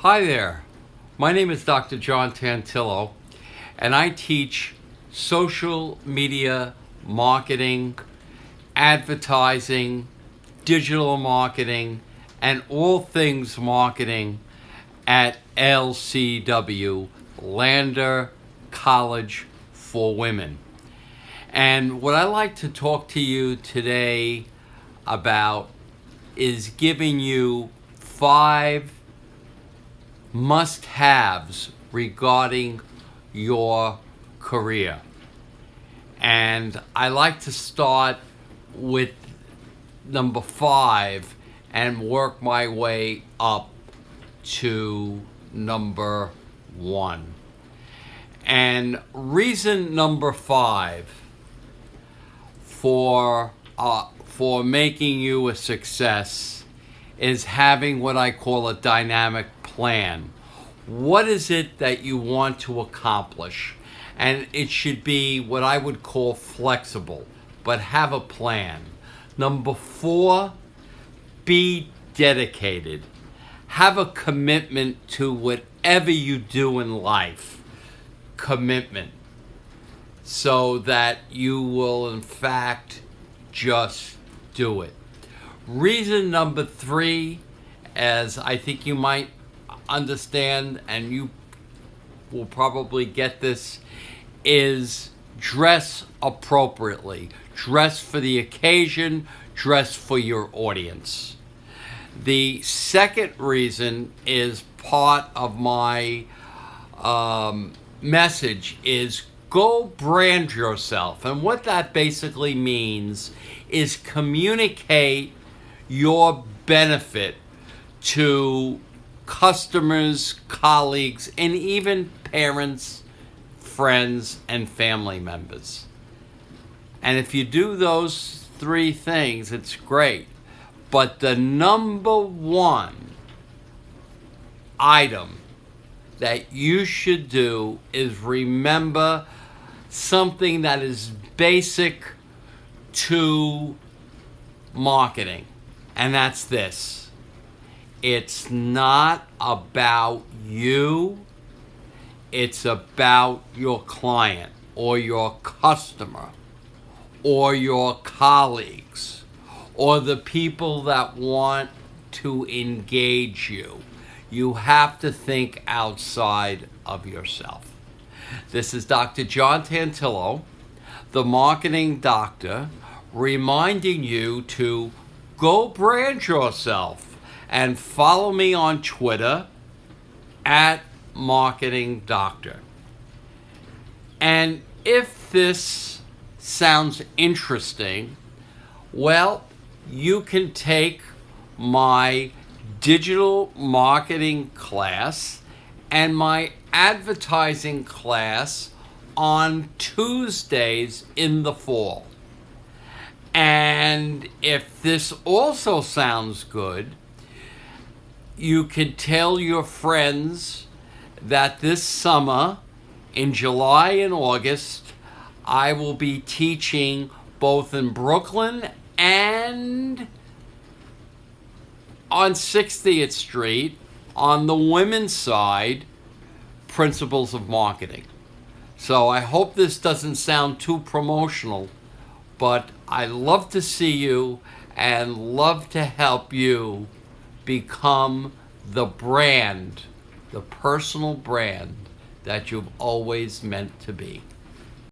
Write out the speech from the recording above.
Hi there. My name is Dr. John Tantillo, and I teach social media marketing, advertising, digital marketing, and all things marketing at LCW, Lander College for Women. And what I like to talk to you today about is giving you 5 must-haves regarding your career. And I like to start with number 5 and work my way up to number 1. And reason number 5 for making you a success is having what I call a dynamic plan. What is it that you want to accomplish? And it should be what I would call flexible, but have a plan. Number 4, be dedicated. Have a commitment to whatever you do in life. Commitment. So that you will, in fact, just do it. Reason number 3, as I think you might understand, and you will probably get this, is dress appropriately. Dress for the occasion, dress for your audience. The second reason is part of my message is go brand yourself. And what that basically means is communicate your benefit to customers, colleagues, and even parents, friends, and family members. And if you do those 3 things, it's great. But the number 1 item that you should do is remember something that is basic to marketing, and that's this. It's not about you, it's about your client or your customer or your colleagues or the people that want to engage you. You have to think outside of yourself. This is Dr. John Tantillo, the marketing doctor, reminding you to go brand yourself and follow me on Twitter at Marketing Doctor. And if this sounds interesting, well, you can take my digital marketing class and my advertising class on Tuesdays in the fall. And if this also sounds good, you can tell your friends that this summer, in July and August, I will be teaching both in Brooklyn and on 60th Street on the women's side, principles of marketing. So I hope this doesn't sound too promotional, but I love to see you and love to help you become the brand, the personal brand that you've always meant to be.